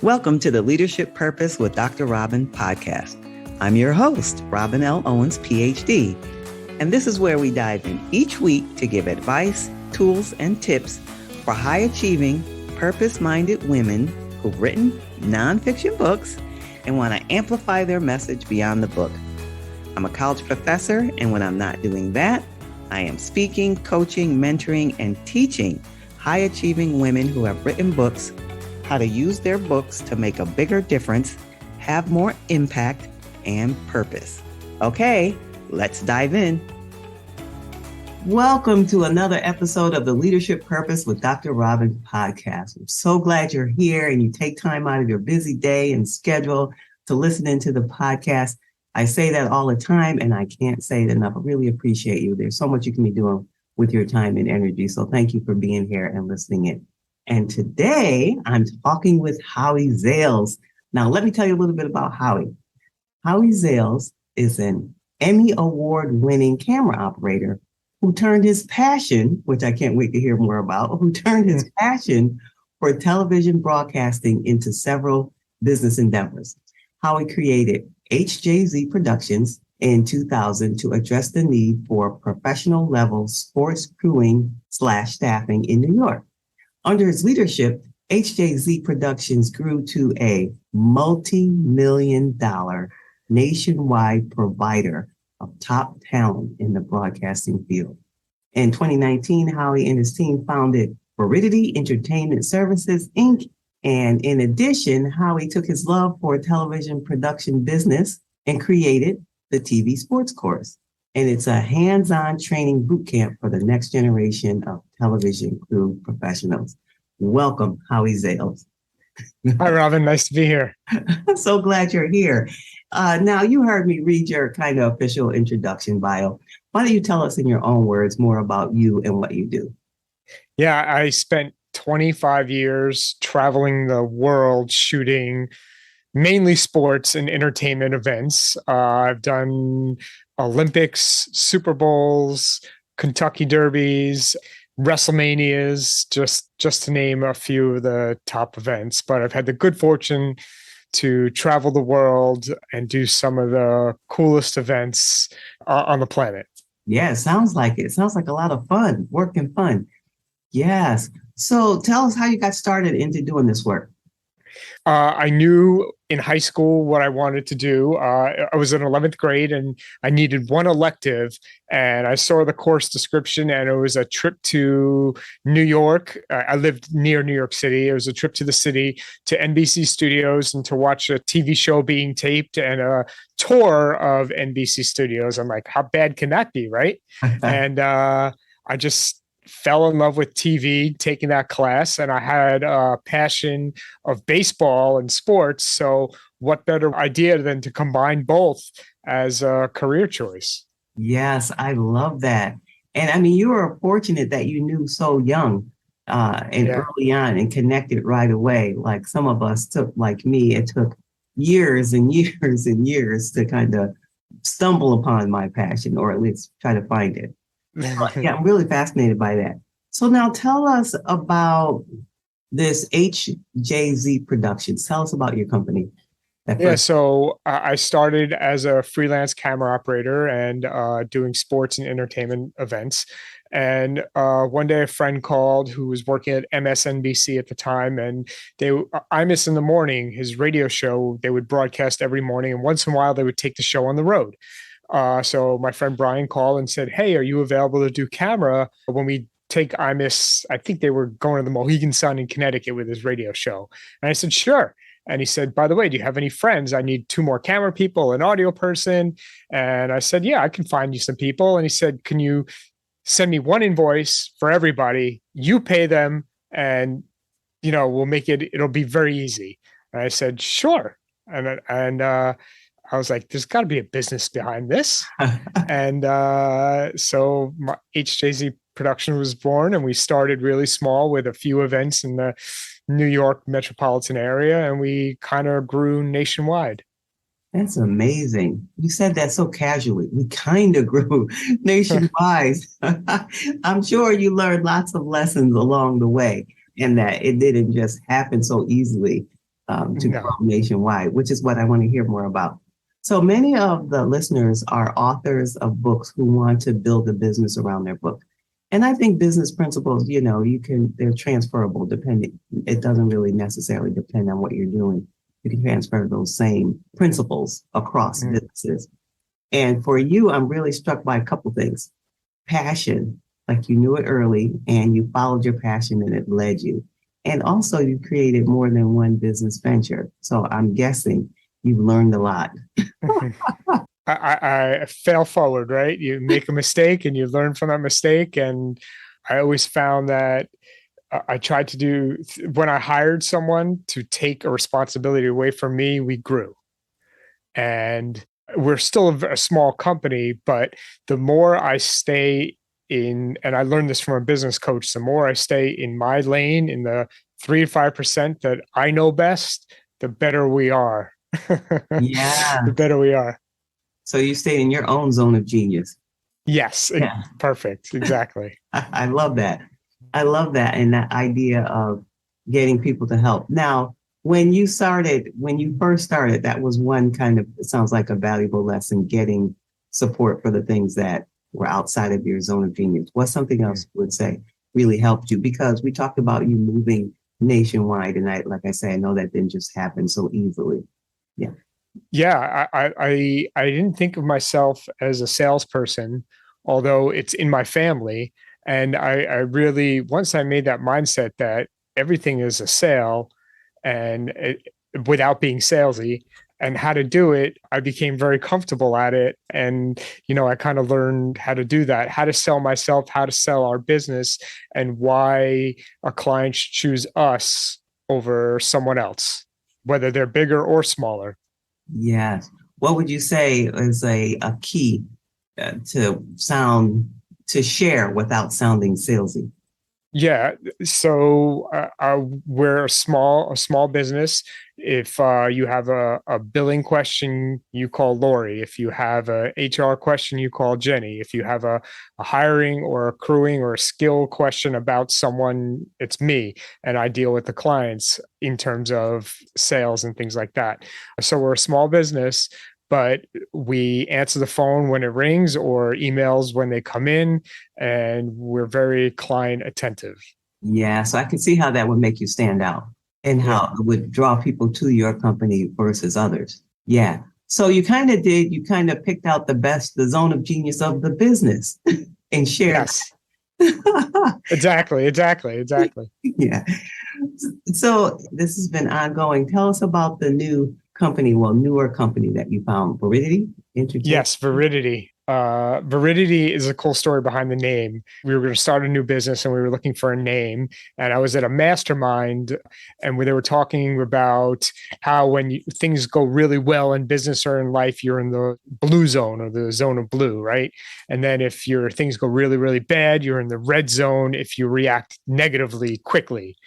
Welcome to the Leadership Purpose with Dr. Robin podcast. I'm your host, Robin L. Owens, PhD, and this is where we dive in each week to give advice, tools, and tips for high-achieving, purpose-minded women who've written nonfiction books and want to amplify their message beyond the book. I'm a college professor, and when I'm not doing that, I am speaking, coaching, mentoring, and teaching high-achieving women who have written books how to use their books to make a bigger difference, have more impact, and purpose. Okay, let's dive in. Welcome to another episode of the Leadership Purpose with Dr. Robin podcast. I'm so glad you're here and you take time out of your busy day and schedule to listen into the podcast. I say that all the time and I can't say it enough. I really appreciate you. There's so much you can be doing with your time and energy. So thank you for being here and listening in. And today I'm talking with Howie Zales. Now, let me tell you a little bit about Howie. Howie Zales is an Emmy Award-winning camera operator who turned his passion, which I can't wait to hear more about, who turned his passion for television broadcasting into several business endeavors. Howie created HJZ Productions in 2000 to address the need for professional level sports crewing / staffing in New York. Under his leadership, HJZ Productions grew to a multi-million-dollar nationwide provider of top talent in the broadcasting field. In 2019, Howie and his team founded Viridity Entertainment Services, Inc. And in addition, Howie took his love for television production business and created the TV Sports Course. And it's a hands-on training boot camp for the next generation of television crew professionals. Welcome, Howie Zales. Hi, Robin. Nice to be here. I'm so glad you're here. Now, you heard me read your kind of official introduction bio. Why don't you tell us in your own words more about you and what you do? Yeah, I spent 25 years traveling the world shooting mainly sports and entertainment events. I've done Olympics, Super Bowls, Kentucky Derbies, WrestleManias, just to name a few of the top events. But I've had the good fortune to travel the world and do some of the coolest events on the planet. Yeah, it sounds like it. Sounds like a lot of fun, work and fun. Yes. So tell us how you got started into doing this work. I knew in high school what I wanted to do. I was in 11th grade and I needed one elective, and I saw the course description and it was a trip to New York. I lived near New York City. It was a trip to the city, to NBC studios, and to watch a TV show being taped and a tour of NBC studios. I'm like, how bad can that be, right? And I just fell in love with TV, taking that class, and I had a passion of baseball and sports. So what better idea than to combine both as a career choice? Yes, I love that. And I mean, you were fortunate that you knew so young and early on and connected right away. Like some of us took, like me, it took years and years and years to kind of stumble upon my passion, or at least try to find it. Yeah, I'm really fascinated by that. So now tell us about this HJZ Productions. Tell us about your company. So I started as a freelance camera operator and doing sports and entertainment events. And one day a friend called who was working at MSNBC at the time, and Imus in the Morning, his radio show, they would broadcast every morning, and once in a while they would take the show on the road. So my friend Brian called and said, hey, are you available to do camera when we take Imus? I think they were going to the Mohegan Sun in Connecticut with his radio show. And I said, sure. And he said, by the way, do you have any friends? I need 2 more camera people, an audio person. And I said, yeah, I can find you some people. And he said, can you send me one invoice for everybody? You pay them and, we'll make it'll be very easy. And I said, sure. And I was like, there's got to be a business behind this. And so my HJZ Production was born, and we started really small with a few events in the New York metropolitan area, and we kind of grew nationwide. That's amazing. You said that so casually. We kind of grew nationwide. I'm sure you learned lots of lessons along the way, and that it didn't just happen so easily to No. grow nationwide, which is what I want to hear more about. So many of the listeners are authors of books who want to build a business around their book. And I think business principles, they're transferable depending. It doesn't really necessarily depend on what you're doing. You can transfer those same principles across businesses. And for you, I'm really struck by a couple things. Passion, like you knew it early and you followed your passion and it led you. And also you created more than one business venture. So I'm guessing you've learned a lot. I fail forward, right? You make a mistake and you learn from that mistake. And I always found that I tried to do, when I hired someone to take a responsibility away from me, we grew. And we're still a small company, but the more I stay in, and I learned this from a business coach, the more I stay in my lane, in the 3 to 5% that I know best, the better we are. Yeah. The better we are. So you stay in your own zone of genius. Yes. Yeah. Perfect. Exactly. I love that. I love that. And that idea of getting people to help. Now, when you first started, that was one kind of, it sounds like a valuable lesson, getting support for the things that were outside of your zone of genius. What's something else you would say really helped you? Because we talked about you moving nationwide. And like I say, I know that didn't just happen so easily. Yeah. Yeah. I didn't think of myself as a salesperson, although it's in my family. And I really, once I made that mindset that everything is a sale and without being salesy and how to do it, I became very comfortable at it. And, I kind of learned how to do that, how to sell myself, how to sell our business, and why a client should choose us over someone else, whether they're bigger or smaller. Yes. What would you say is a key to share without sounding salesy? Yeah. So we're a small business. If you have a billing question, you call Lori. If you have a HR question, you call Jenny. If you have a hiring or a crewing or a skill question about someone, it's me. And I deal with the clients in terms of sales and things like that. So we're a small business, but we answer the phone when it rings or emails when they come in, and we're very client attentive. Yeah, so I can see how that would make you stand out and how it would draw people to your company versus others. Yeah. So you kind of picked out the zone of genius of the business and shared. Yes. Exactly. Yeah. So this has been ongoing. Tell us about the newer company that you found, Viridity Entertainment. Yes, Viridity. Viridity is a cool story behind the name. We were going to start a new business and we were looking for a name. And I was at a mastermind and they were talking about how when things go really well in business or in life, you're in the blue zone or the zone of blue, right? And then if your things go really, really bad, you're in the red zone if you react negatively quickly.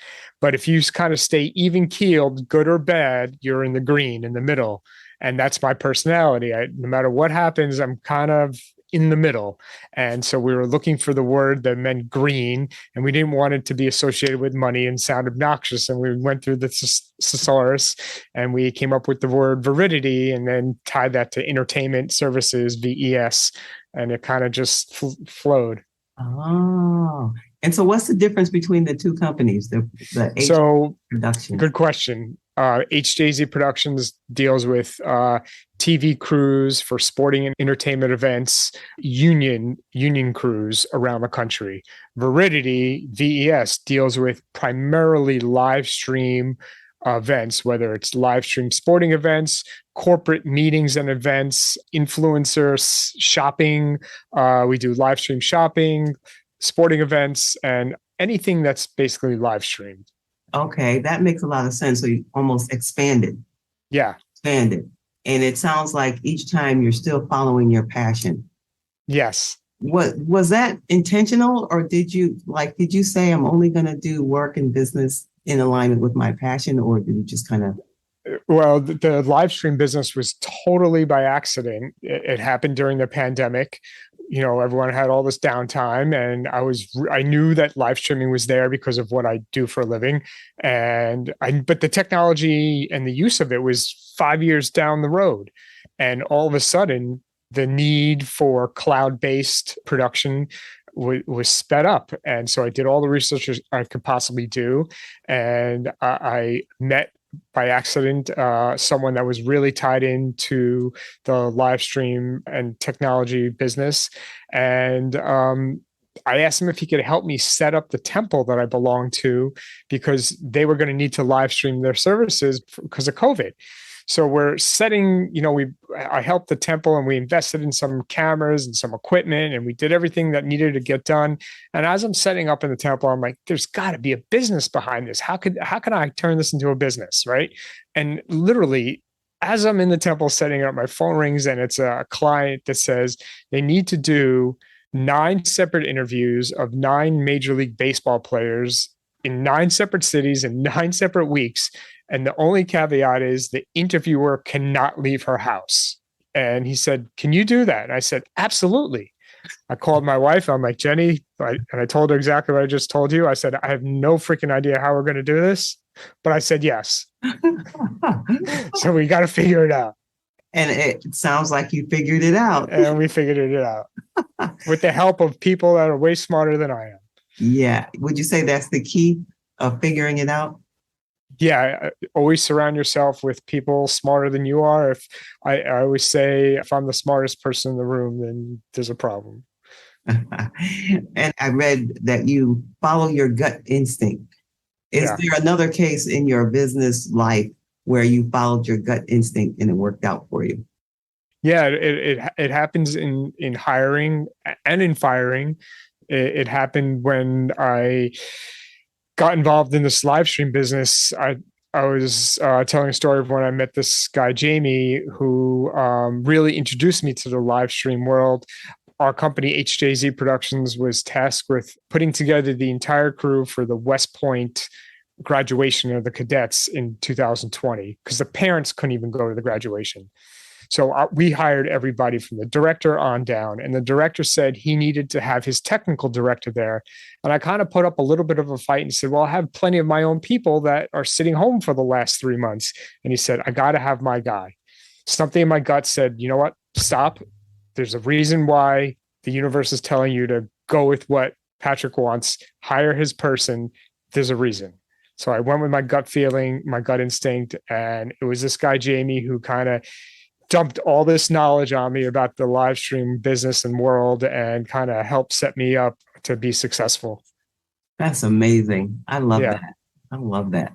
But if you kind of stay even keeled, good or bad, you're in the green, in the middle. And that's my personality. No matter what happens, I'm kind of in the middle. And so we were looking for the word that meant green, and we didn't want it to be associated with money and sound obnoxious. And we went through the thesaurus and we came up with the word Viridity and then tied that to entertainment services, VES, and it kind of just flowed. Oh, and so what's the difference between the two companies? The Production. Good question. HJZ Productions deals with TV crews for sporting and entertainment events, union crews around the country. Viridity, VES, deals with primarily live stream events, whether it's live stream sporting events, corporate meetings and events, influencers, shopping. We do live stream shopping, sporting events, and anything that's basically live streamed. Okay, that makes a lot of sense. So you almost expanded. Yeah. Expanded. And it sounds like each time you're still following your passion. Yes. What was that intentional, or did you say I'm only going to do work and business in alignment with my passion, or did you just kind of? Well, the live stream business was totally by accident. It happened during the pandemic. everyone had all this downtime, and I knew that live streaming was there because of what I do for a living. But the technology and the use of it was 5 years down the road. And all of a sudden, the need for cloud-based production was sped up. And so I did all the research I could possibly do. And I met by accident someone that was really tied into the live stream and technology business. And I asked him if he could help me set up the temple that I belonged to, because they were going to need to live stream their services because of COVID. So we're setting, I helped the temple, and we invested in some cameras and some equipment, and we did everything that needed to get done. And as I'm setting up in the temple, I'm like, there's got to be a business behind this. How can I turn this into a business, right? And literally, as I'm in the temple setting up, my phone rings, and it's a client that says they need to do 9 separate interviews of 9 Major League Baseball players in 9 separate cities in 9 separate weeks. And the only caveat is the interviewer cannot leave her house. And he said, "Can you do that?" And I said, "Absolutely." I called my wife. I'm like, "Jenny," and I told her exactly what I just told you. I said, "I have no freaking idea how we're going to do this," but I said yes. So we got to figure it out. And it sounds like you figured it out. And we figured it out with the help of people that are way smarter than I am. Yeah. Would you say that's the key of figuring it out? Yeah, always surround yourself with people smarter than you are. If I always say, if I'm the smartest person in the room, then there's a problem. And I read that you follow your gut instinct. Is there another case in your business life where you followed your gut instinct and it worked out for you? Yeah, it happens in hiring and in firing. It happened when I got involved in this live stream business. I was telling a story of when I met this guy, Jamie, who really introduced me to the live stream world. Our company, HJZ Productions, was tasked with putting together the entire crew for the West Point graduation of the cadets in 2020, because the parents couldn't even go to the graduation. So we hired everybody from the director on down, and the director said he needed to have his technical director there. And I kind of put up a little bit of a fight and said, well, I have plenty of my own people that are sitting home for the last 3 months. And he said, I got to have my guy. Something in my gut said, you know what? Stop. There's a reason why the universe is telling you to go with what Patrick wants. Hire his person. There's a reason. So I went with my gut feeling, my gut instinct. And it was this guy, Jamie, who kind of dumped all this knowledge on me about the live stream business and world, and kind of helped set me up to be successful. That's amazing. I love that. I love that.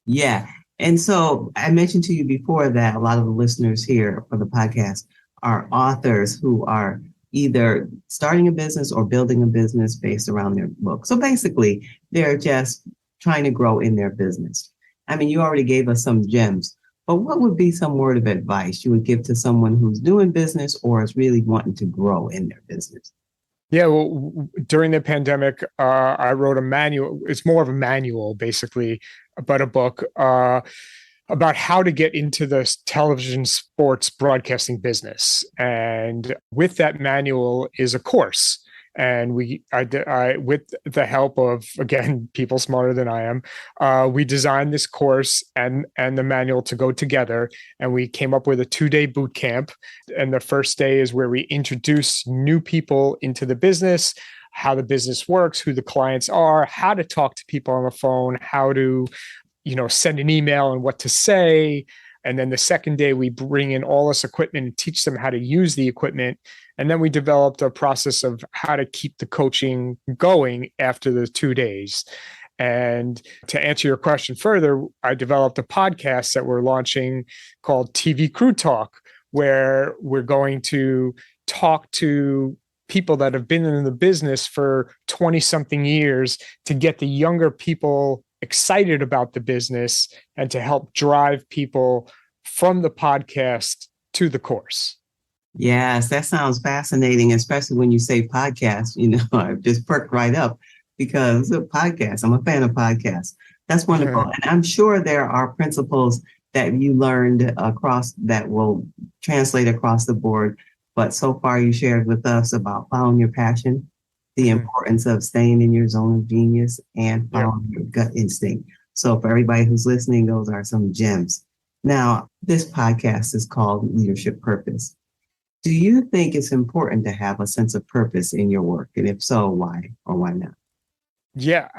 Yeah. And so I mentioned to you before that a lot of the listeners here for the podcast are authors who are either starting a business or building a business based around their book. So basically, they're just trying to grow in their business. I mean, you already gave us some gems. But what would be some word of advice you would give to someone who's doing business or is really wanting to grow in their business? Yeah, well, during the pandemic, I wrote a manual. It's more of a manual, basically, but a book about how to get into the television sports broadcasting business. And with that manual is a course. And I, with the help of, again, people smarter than I am, we designed this course and the manual to go together. And we came up with a 2-day boot camp. And the first day is where we introduce new people into the business, how the business works, who the clients are, how to talk to people on the phone, how to, send an email and what to say. And then the second day, we bring in all this equipment and teach them how to use the equipment. And then we developed a process of how to keep the coaching going after the 2 days. And to answer your question further, I developed a podcast that we're launching called TV Crew Talk, where we're going to talk to people that have been in the business for 20-something years to get the younger people excited about the business and to help drive people from the podcast to the course. Yes, that sounds fascinating, especially when you say podcast. I just perked right up because of podcasts. I'm a fan of podcasts. That's wonderful. And I'm sure there are principles that you learned across that will translate across the board. but so far you shared with us about following your passion, the importance of staying in your zone of genius, and following your gut instinct. So for everybody who's listening, those are some gems. Now, this podcast is called Leadership Purpose. Do you think it's important to have a sense of purpose in your work? And if so, why or why not? Yeah,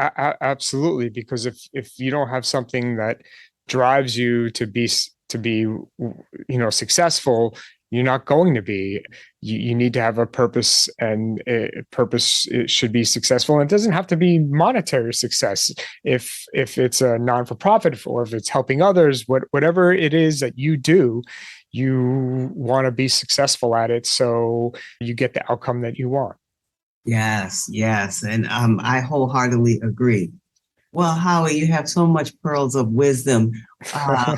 absolutely. Because if you don't have something that drives you to be successful, you're not going to be. You need to have a purpose, and purpose it should be successful. And it doesn't have to be monetary success. If it's a non-for-profit or if it's helping others, whatever it is that you do, you want to be successful at it, so you get the outcome that you want. Yes, yes. And I wholeheartedly agree. Well, Howie, you have so much pearls of wisdom. Uh,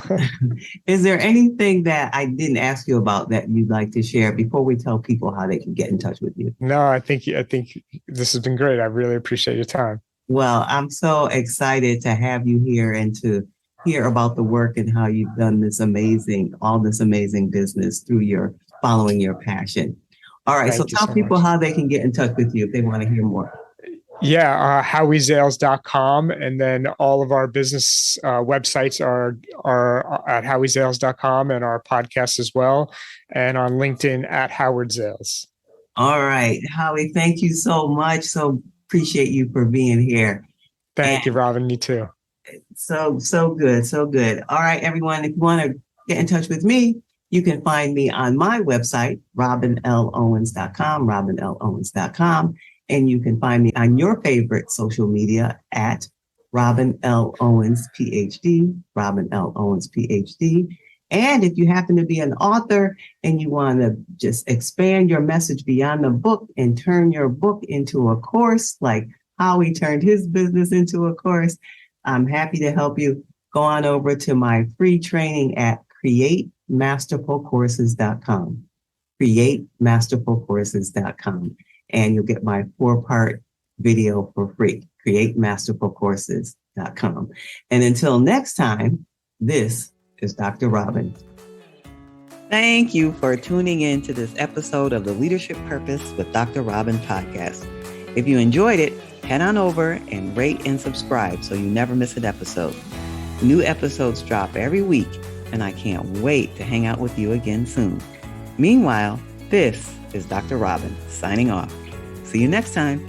is there anything that I didn't ask you about that you'd like to share before we tell people how they can get in touch with you? No, I think this has been great. I really appreciate your time. Well, I'm so excited to have you here and to hear about the work and how you've done all this amazing business through your following your passion. All right, so tell people how they can get in touch with you if they want to hear more. Yeah, HowieZales.com, and then all of our business websites are at HowieZales.com, and our podcast as well, and on LinkedIn at Howard Zales. All right, Howie, thank you so much. So appreciate you for being here. Thank you, Robin. You too. So good, so good. All right, everyone, if you want to get in touch with me, you can find me on my website, robinlowens.com, robinlowens.com. And you can find me on your favorite social media at Robin L. Owens, PhD, Robin L. Owens, PhD. And if you happen to be an author and you want to just expand your message beyond the book and turn your book into a course, like Howie turned his business into a course, I'm happy to help you. Go on over to my free training at createmasterfulcourses.com, createmasterfulcourses.com. And you'll get my 4-part video for free, createmasterfulcourses.com. And until next time, this is Dr. Robin. Thank you for tuning in to this episode of the Leadership Purpose with Dr. Robin podcast. If you enjoyed it, head on over and rate and subscribe so you never miss an episode. New episodes drop every week, and I can't wait to hang out with you again soon. Meanwhile, this is Dr. Robin signing off. See you next time.